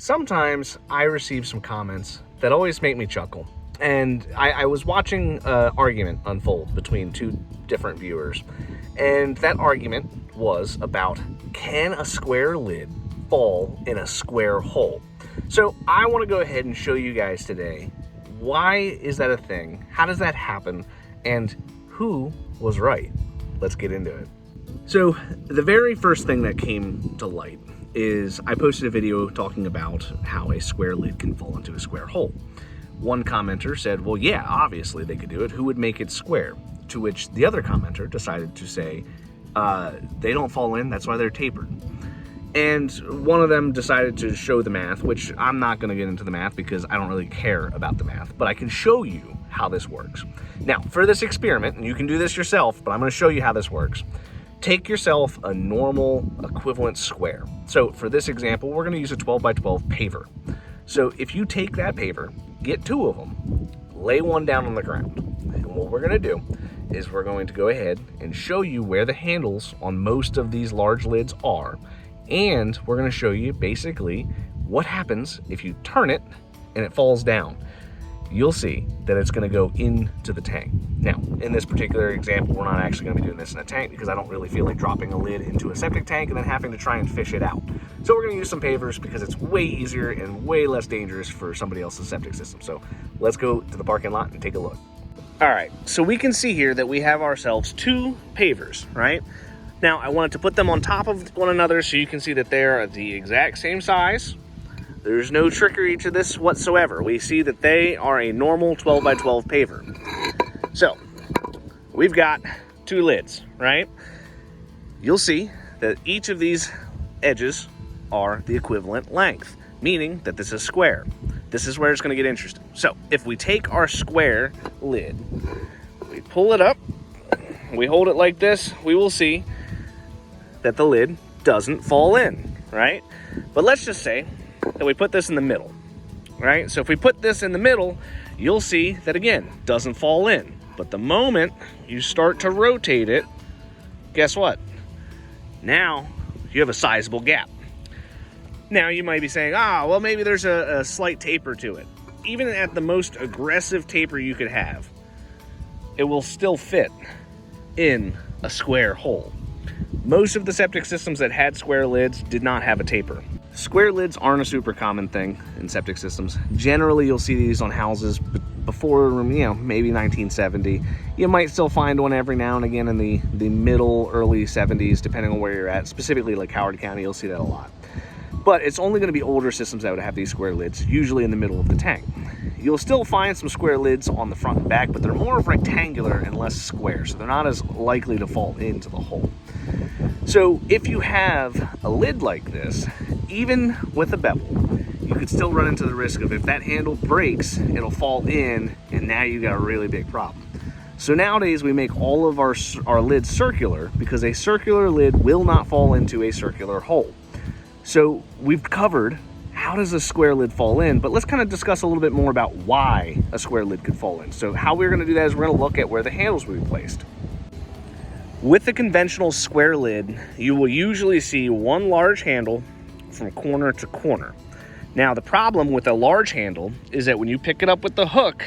Sometimes I receive some comments that always make me chuckle. And I was watching an argument unfold between two different viewers. And that argument was about, can a square lid fall in a square hole? So I want to go ahead and show you guys today, why is that a thing? How does that happen? And who was right? Let's get into it. So the very first thing that came to light is I posted a video talking about how a square lid can fall into a square hole. One commenter said, well, yeah, obviously they could do it. Who would make it square? To which the other commenter decided to say, they don't fall in, that's why they're tapered. And one of them decided to show the math, which I'm not going to get into the math because I don't really care about the math, but I can show you how this works. Now, for this experiment, and you can do this yourself, but I'm going to show you how this works. Take yourself a normal equivalent square. So for this example, we're going to use a 12 by 12 paver. So if you take that paver, get two of them, lay one down on the ground. And what we're going to do is we're going to go ahead and show you where the handles on most of these large lids are. And we're going to show you basically what happens if you turn it and it falls down. You'll see that it's going to go into the tank. Now, in this particular example, we're not actually going to be doing this in a tank because I don't really feel like dropping a lid into a septic tank and then having to try and fish it out. So we're going to use some pavers because it's way easier and way less dangerous for somebody else's septic system. So let's go to the parking lot and take a look. All right, so we can see here that we have ourselves two pavers, right? Now, I wanted to put them on top of one another so you can see that they're the exact same size. There's no trickery to this whatsoever. We see that they are a normal 12 by 12 paver. So, we've got two lids, right? You'll see that each of these edges are the equivalent length, meaning that this is square. This is where it's going to get interesting. So, if we take our square lid, we pull it up, we hold it like this, we will see that the lid doesn't fall in, right? But let's just say that we put this in the middle, right? So if we put this in the middle, you'll see that again, doesn't fall in. But the moment you start to rotate it, guess what? Now you have a sizable gap. Now you might be saying, well, maybe there's a slight taper to it. Even at the most aggressive taper you could have, it will still fit in a square hole. Most of the septic systems that had square lids did not have a taper. Square lids aren't a super common thing in septic systems. Generally, you'll see these on houses before, maybe 1970. You might still find one every now and again in the middle, early 70s, depending on where you're at. Specifically, like Howard County, you'll see that a lot. But it's only going to be older systems that would have these square lids, usually in the middle of the tank. You'll still find some square lids on the front and back, but they're more rectangular and less square, so they're not as likely to fall into the hole. So if you have a lid like this, even with a bevel, you could still run into the risk of if that handle breaks, it'll fall in, and now you got a really big problem. So nowadays we make all of our lids circular because a circular lid will not fall into a circular hole. So we've covered how does a square lid fall in, but let's kind of discuss a little bit more about why a square lid could fall in. So how we're going to do that is we're going to look at where the handles will be placed. With the conventional square lid, you will usually see one large handle from corner to corner. Now, the problem with a large handle is that when you pick it up with the hook,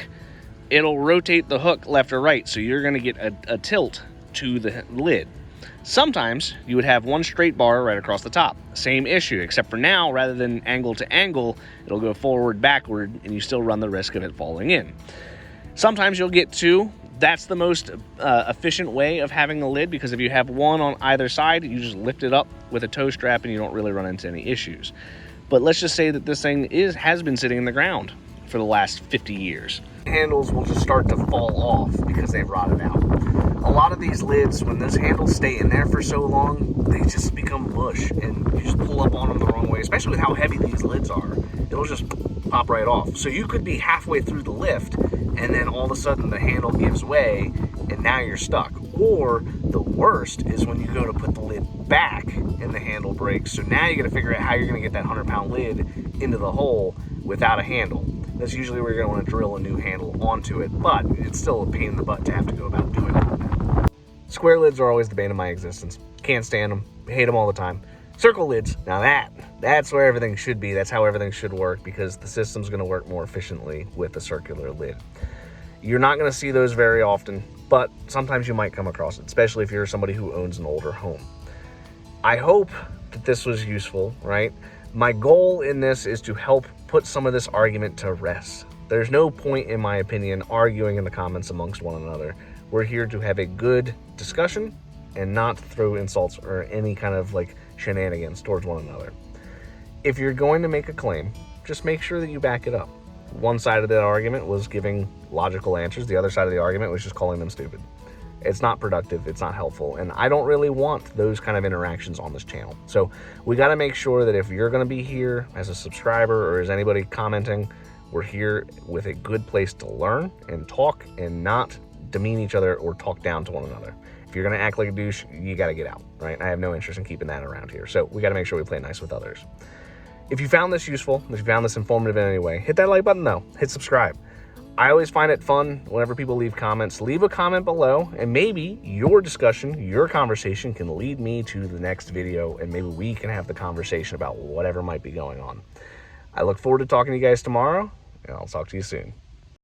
it'll rotate the hook left or right, so you're going to get a tilt to the lid. Sometimes you would have one straight bar right across the top. Same issue, except for now, rather than angle to angle, it'll go forward, backward, and you still run the risk of it falling in. Sometimes you'll get two. That's the most efficient way of having a lid, because if you have one on either side, you just lift it up with a toe strap and you don't really run into any issues. But let's just say that this thing has been sitting in the ground for the last 50 years. Handles will just start to fall off because they've rotted out. A lot of these lids, when those handles stay in there for so long, they just become mush, and you just pull up on them the wrong way, especially with how heavy these lids are. It'll just pop right off. So you could be halfway through the lift, and then all of a sudden the handle gives way, and now you're stuck. Or the worst is when you go to put the lid back and the handle breaks. So now you got to figure out how you're going to get that 100-pound lid into the hole without a handle. That's usually where you're going to want to drill a new handle onto it, but it's still a pain in the butt to have to go about doing it. Square lids are always the bane of my existence. Can't stand them. Hate them all the time. Circle lids, now that's where everything should be. That's how everything should work, because the system's going to work more efficiently with a circular lid. You're not going to see those very often, but sometimes you might come across it, especially if you're somebody who owns an older home. I hope that this was useful, right? My goal in this is to help put some of this argument to rest. There's no point, in my opinion, arguing in the comments amongst one another. We're here to have a good discussion and not throw insults or any kind of like shenanigans towards one another. If you're going to make a claim, just make sure that you back it up. One side of the argument was giving logical answers. The other side of the argument was just calling them stupid. It's not productive. It's not helpful. And I don't really want those kind of interactions on this channel. So we got to make sure that if you're going to be here as a subscriber or as anybody commenting, we're here with a good place to learn and talk and not demean each other or talk down to one another. If you're going to act like a douche, you got to get out, right? I have no interest in keeping that around here. So we got to make sure we play nice with others. If you found this useful, if you found this informative in any way, hit that like button though, hit subscribe. I always find it fun whenever people leave comments. Leave a comment below, and maybe your discussion, your conversation can lead me to the next video, and maybe we can have the conversation about whatever might be going on. I look forward to talking to you guys tomorrow, and I'll talk to you soon.